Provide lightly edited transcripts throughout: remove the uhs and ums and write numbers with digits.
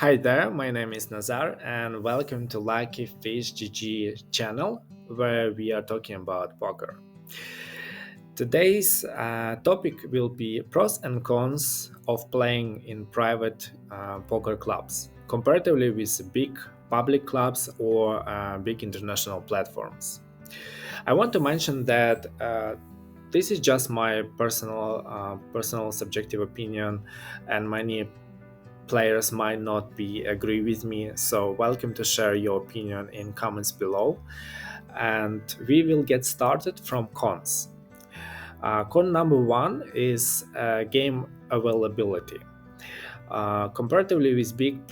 Hi there, my name is Nazar and welcome to LuckyFishGG channel where we are talking about poker. Today's topic will be pros and cons of playing in private poker clubs comparatively with big public clubs or big international platforms. I want to mention that this is just my personal subjective opinion, and many players might not be agree with me, so welcome to share your opinion in comments below, and we will get started from cons. Con number one is game availability. Comparatively with big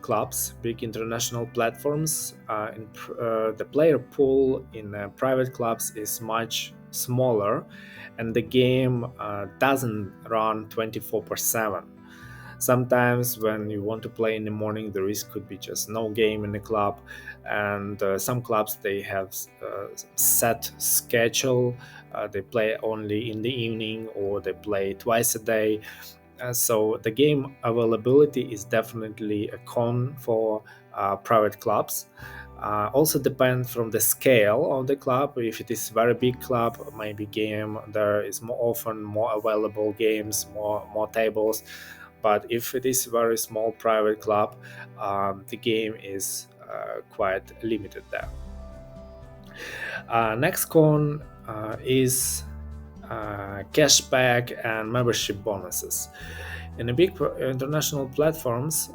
clubs, big international platforms, the player pool in private clubs is much smaller, and the game doesn't run 24/7. Sometimes when you want to play in the morning, the risk could be just no game in the club, and some clubs they have set schedule. They play only in the evening or they play twice a day. So the game availability is definitely a con for private clubs. Also depends from the scale of the club. If it is very big club, maybe game there is more often more available games, more tables. But if it is very small private club, the game is quite limited there. Next con is cashback and membership bonuses. In the big international platforms,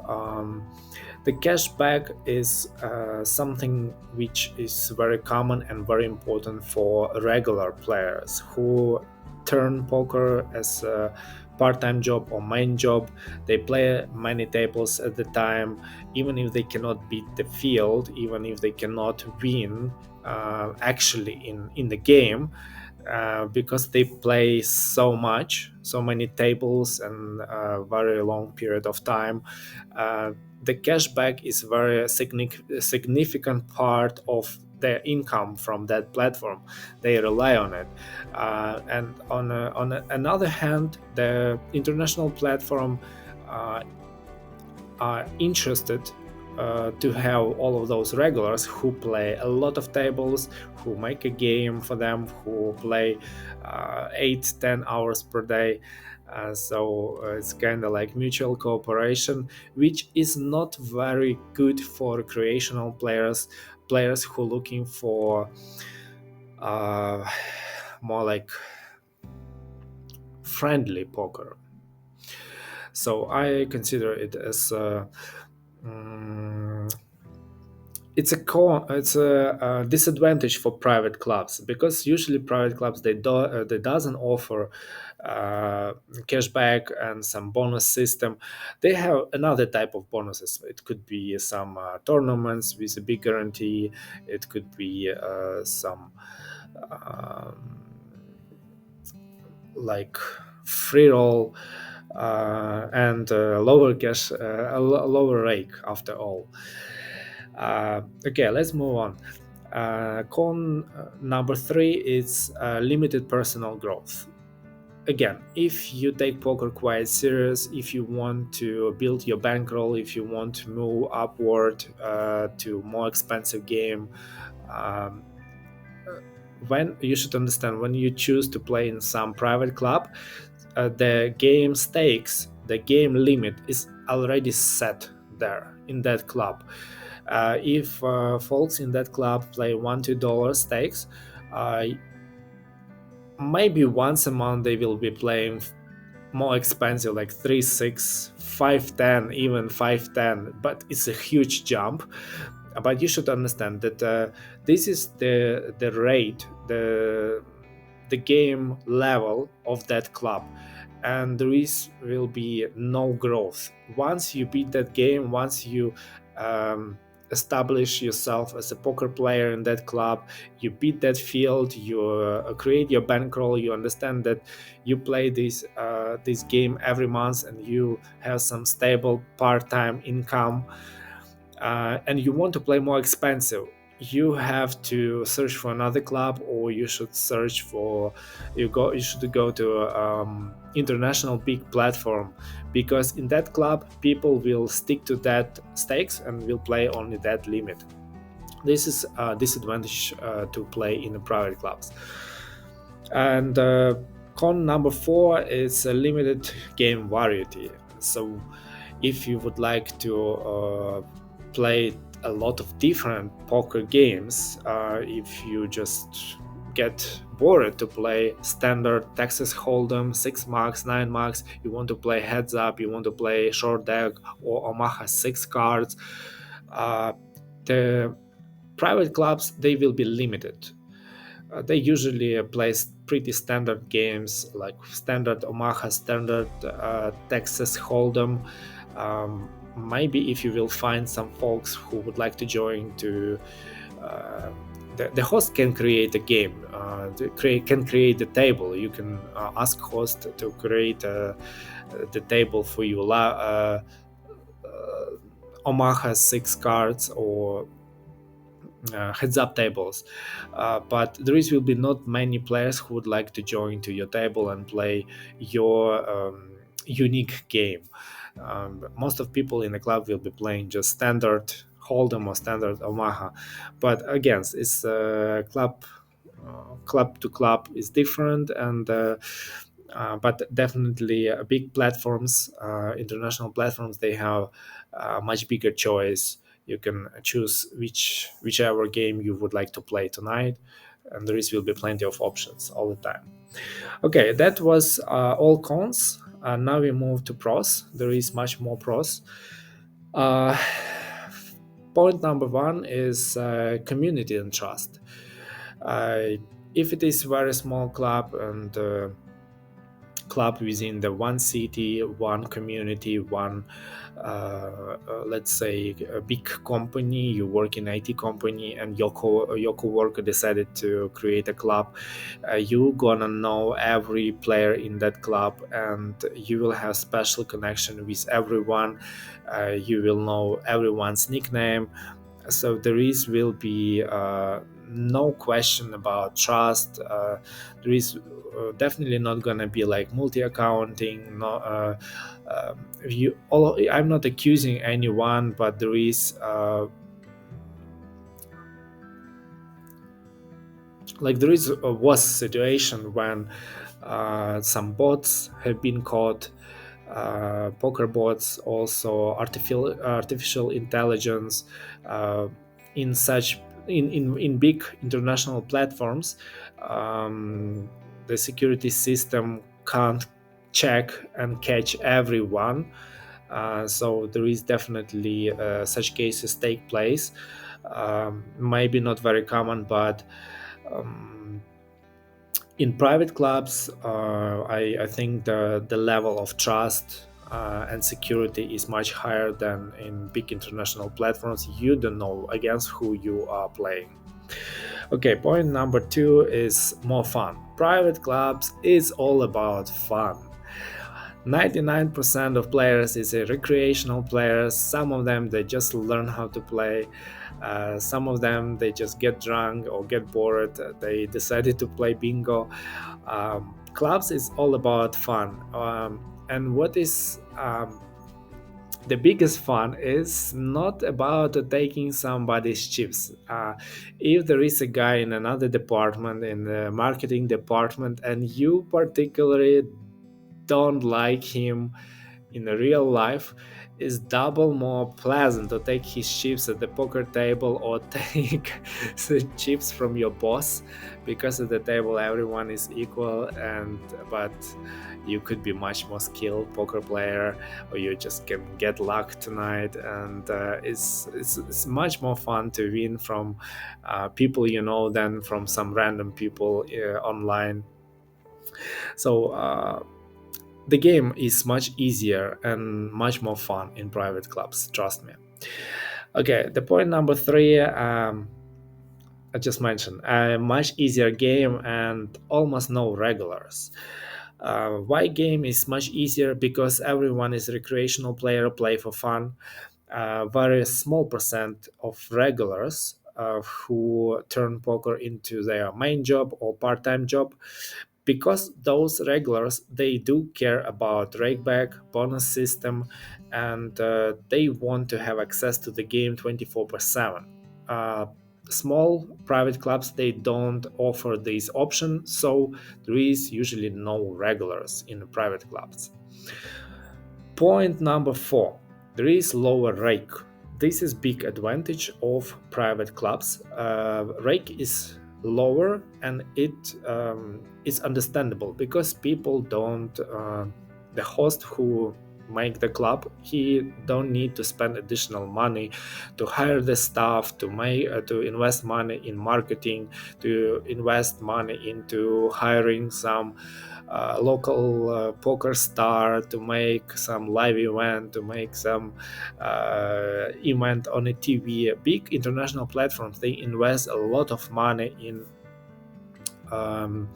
the cashback is something which is very common and very important for regular players who turn poker as a part-time job or main job. They play many tables at the time, even if they cannot beat the field, even if they cannot win actually in the game, because they play so much, so many tables and a very long period of time. The cashback is very significant part of their income from that platform. They rely on it, and on another hand, the international platform uh, are interested to have all of those regulars who play a lot of tables, who make a game for them, who play 8-10 hours per day. So it's kind of like mutual cooperation, which is not very good for recreational players who are looking for uh, more like friendly poker. So I consider it as mm, it's a disadvantage for private clubs, because usually private clubs they doesn't offer cashback and some bonus system. They have another type of bonuses. It could be some tournaments with a big guarantee. It could be some um, like free roll and lower cash, lower rake after all. Okay, let's move on. Con number three is limited personal growth. Again, if you take poker quite serious, if you want to build your bankroll, if you want to move upward to more expensive game, um, when you should understand, when you choose to play in some private club, the game stakes, the game limit is already set there in that club. If folks in that club play $1-2 stakes, uh, maybe once a month they will be playing more expensive, like 3-6, 5-10, even 5-10, but it's a huge jump. But you should understand that this is the rate, the game level of that club, and there is will be no growth once you beat that game. Once you establish yourself as a poker player in that club, you beat that field, you create your bankroll, you understand that you play this game every month and you have some stable part-time income, and you want to play more expensive. you have to search for another club, or you should search for you should go to international big platform, because in that club people will stick to that stakes and will play only that limit. This is a disadvantage to play in the private clubs. And con number four is a limited game variety. So if you would like to play a lot of different poker games, if you just get bored to play standard Texas Hold'em, 6 marks, 9 marks, you want to play heads up, you want to play short deck or Omaha 6 cards, the private clubs, they will be limited. They usually play pretty standard games like standard Omaha, standard Texas Hold'em. Maybe if you will find some folks who would like to join to uh, the host can create a game, can create the table. You can ask host to create the table for you, Omaha 6 cards or heads up tables, but there is will be not many players who would like to join to your table and play your unique game. Most of people in the club will be playing just standard Hold'em or standard Omaha, but again, it's club to club is different, and but definitely big platforms, international platforms, they have much bigger choice. You can choose whichever game you would like to play tonight, and there is will be plenty of options all the time. Okay, that was all cons. Now we move to pros. There is much more pros. uh, Point number one is community and trust. uh, if it is very small club and club within the one city, one community, one let's say a big company, you work in IT company and your coworker decided to create a club, you gonna know every player in that club, and you will have special connection with everyone. You will know everyone's nickname, so there is will be no question about trust. There is definitely not gonna be like multi-accounting. No, you all. I'm not accusing anyone, but there is there is a was situation when some bots have been caught, poker bots, also artificial intelligence, uh, in such in big international platforms. The security system can't check and catch everyone, so there is definitely such cases take place. Maybe not very common, but um, in private clubs, I think the level of trust and security is much higher than in big international platforms. You don't know against who you are playing. Okay, point number two is more fun. Private clubs is all about fun. 99% of players is a recreational players. Some of them they just learn how to play. Some of them they just get drunk or get bored. They decided to play bingo. Clubs is all about fun. And what is the biggest fun is not about taking somebody's chips. If there is a guy in another department, in the marketing department, and you particularly don't like him in real life, is double more pleasant to take his chips at the poker table or take the chips from your boss, because at the table everyone is equal, and but you could be much more skilled poker player, or you just can get luck tonight, and it's much more fun to win from people you know than from some random people online. So the game is much easier and much more fun in private clubs, trust me. Okay, the point number three, I just mentioned a much easier game and almost no regulars. Why game is much easier? Because everyone is a recreational player, play for fun. Very small percent of regulars, who turn poker into their main job or part-time job, because those regulars, they do care about rakeback bonus system, and they want to have access to the game 24/7. uh, Small private clubs, they don't offer this option, so there is usually no regulars in the private clubs. Point number 4, there is lower rake. This is big advantage of private clubs. Rake is lower, and it is understandable because people don't. The host who make the club, he don't need to spend additional money to hire the staff, to invest money in marketing, to invest money into hiring some local poker star, to make some live event, to make some event on a TV. Big international platforms, they invest a lot of money um,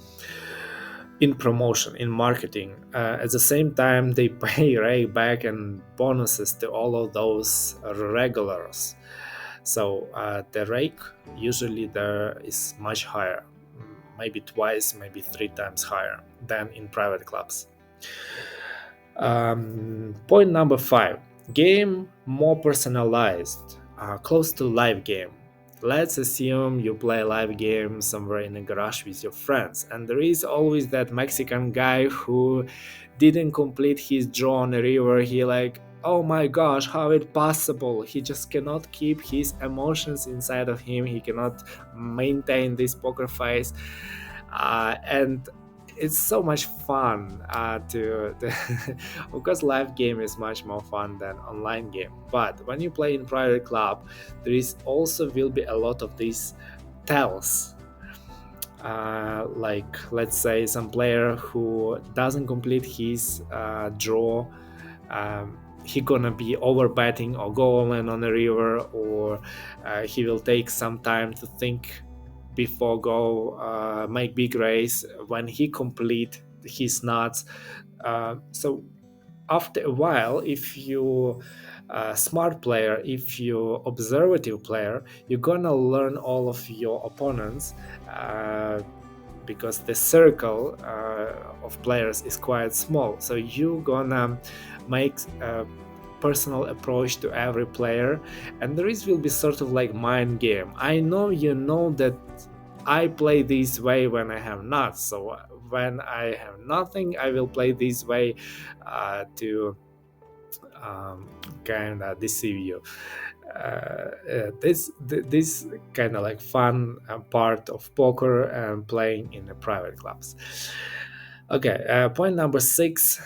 in promotion, in marketing. At the same time, they pay right back and bonuses to all of those regulars. So the rake usually there is much higher, maybe twice, maybe 3 times higher than in private clubs. Point number 5, game more personalized, close to live game. Let's assume you play a live game somewhere in a garage with your friends, and there is always that Mexican guy who didn't complete his draw on a river. He like, oh my gosh, how it possible? He just cannot keep his emotions inside of him. He cannot maintain this poker face, and it's so much fun of course live game is much more fun than online game, but when you play in private club, there is also will be a lot of these tells, like let's say some player who doesn't complete his draw, he gonna be over betting or go all in on the river, or he will take some time to think before go make big race when he complete his nuts. So after a while, if you smart player, if you observative player, you're gonna learn all of your opponents, because the circle of players is quite small, so you're gonna make a personal approach to every player, and there is will be sort of like mind game. I know you know that I play this way when I have nuts, so when I have nothing, I will play this way to kind of deceive you. This kind of like fun part of poker and playing in the private clubs. Okay, point number 6.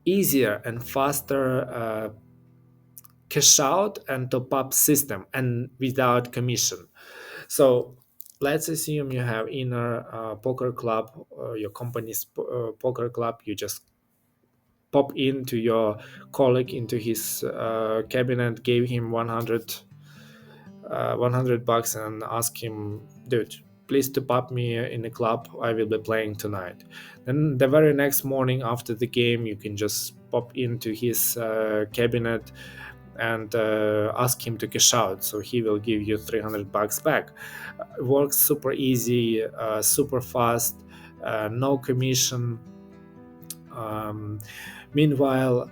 Easier and faster cash out and top up system, and without commission. So let's assume you have inner poker club, your company's poker club. You just pop into your colleague into his cabinet, gave him 100 bucks, and ask him, dude, please top up me in the club, I will be playing tonight. Then the very next morning after the game, you can just pop into his cabinet and ask him to cash out, so he will give you 300 bucks back. It works super easy, super fast, no commission. Meanwhile,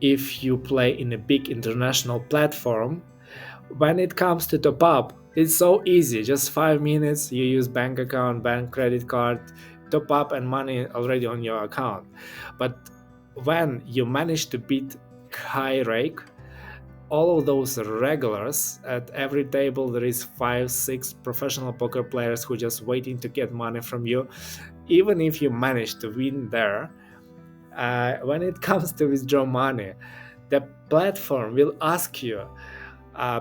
if you play in a big international platform, when it comes to top up, it's so easy. Just 5 minutes, you use bank account, bank credit card, top up, and money already on your account. But when you manage to beat high rake, all of those regulars at every table, there is 5 6 professional poker players who just waiting to get money from you. Even if you manage to win there, when it comes to withdraw money, the platform will ask you,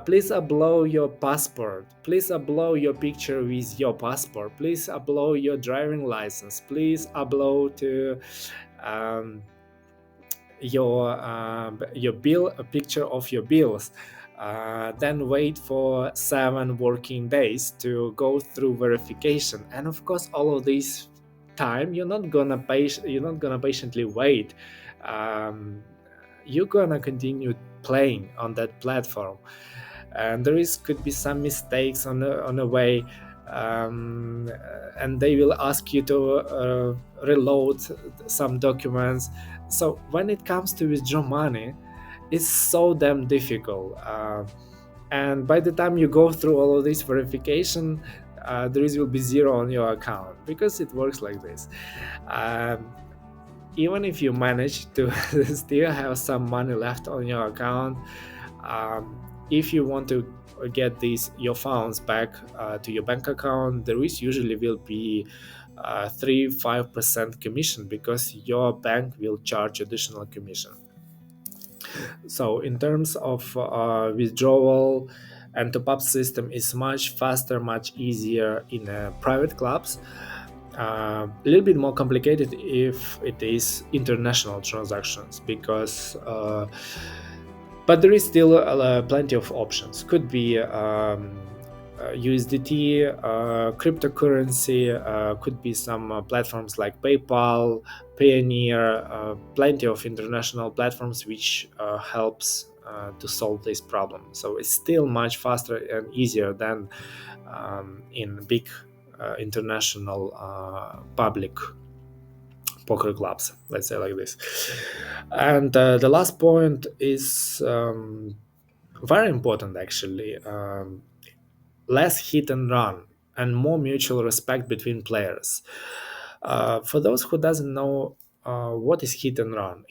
please upload your passport, please upload your picture with your passport, please upload your driving license, please upload to your bill, a picture of your bills. Then wait for 7 working days to go through verification, and of course all of this time you're not gonna patiently wait. you're gonna continue playing on that platform, and there is could be some mistakes on the way, and they will ask you to reload some documents. So when it comes to withdraw money, it's so damn difficult, and by the time you go through all of this verification, there is will be zero on your account, because it works like this. um, Even if you manage to still have some money left on your account, um, if you want to get these your funds back to your bank account, there is usually will be 3-5% commission, because your bank will charge additional commission. So in terms of withdrawal and top-up system is much faster, much easier in private clubs. A little bit more complicated if it is international transactions, because but there is still plenty of options. Could be USDT, cryptocurrency, could be some platforms like PayPal, Payoneer, plenty of international platforms which helps to solve this problem. So it's still much faster and easier than in big international public poker clubs, let's say like this. And the last point is very important actually. Less hit and run and more mutual respect between players. For those who doesn't know what is hit and run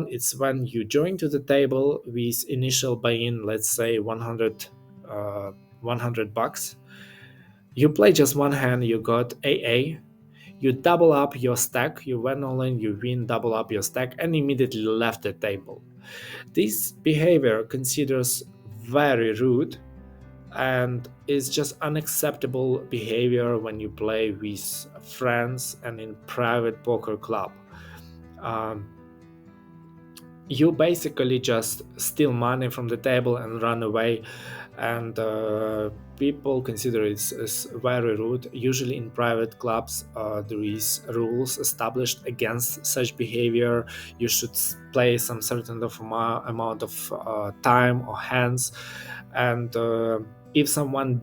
it's when you join to the table with initial buy-in, let's say 100 bucks. You play just one hand, you got AA, you double up your stack, you went all in, you win, double up your stack, and immediately left the table. This behavior considers very rude and is just unacceptable behavior when you play with friends and in private poker club. Um, you basically just steal money from the table and run away, and people consider it as very rude. Usually in private clubs there is rules established against such behavior. You should play some certain of amount of time or hands, and if someone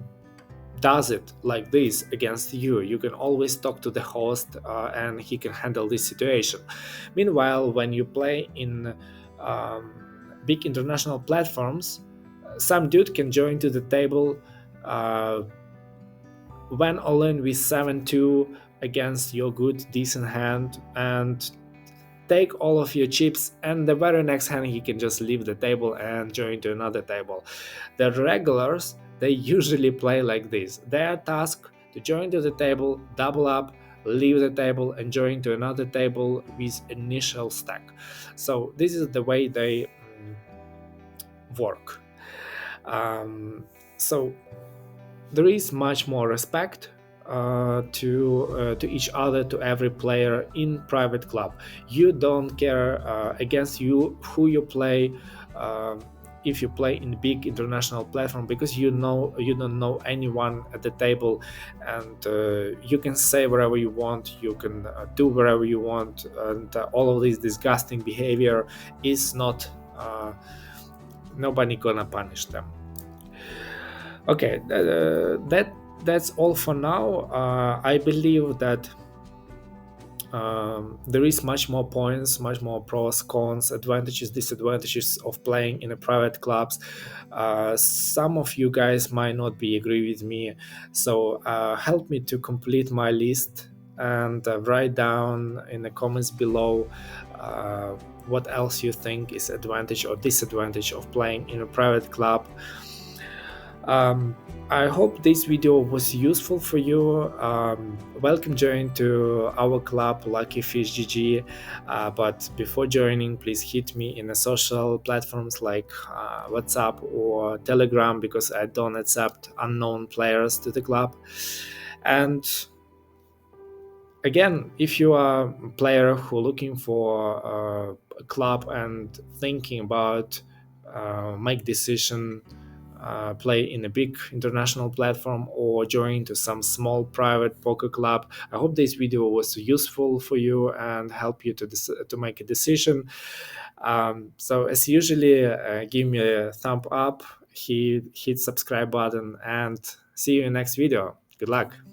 does it like this against you, you can always talk to the host and he can handle this situation. Meanwhile, when you play in um, big international platforms, some dude can join to the table, uh, when all in with 7-2 against your good decent hand, and take all of your chips, and the very next hand he can just leave the table and join to another table. The regulars, they usually play like this. Their task to join to the table, double up, leave the table, and join to another table with initial stack. So this is the way they work. So there is much more respect to each other, to every player in private club. You don't care against you who you play, um, if you play in big international platform, because you know you don't know anyone at the table, and you can say whatever you want, you can do whatever you want, and all of this disgusting behavior is not nobody gonna punish them. Okay, that's all for now. I believe that there is much more points, much more pros, cons, advantages, disadvantages of playing in a private clubs. Some of you guys might not be agree with me, so help me to complete my list and write down in the comments below what else you think is advantage or disadvantage of playing in a private club. um, I hope this video was useful for you. Welcome join to our club LuckyFishGG. But before joining, please hit me in the social platforms like WhatsApp or Telegram, because I don't accept unknown players to the club. And again, if you are a player who looking for a club and thinking about make decision play in a big international platform or join to some small private poker club. I hope this video was useful for you and help you to make a decision. So as usually, give me a thumb up, hit subscribe button, and see you in next video. Good luck.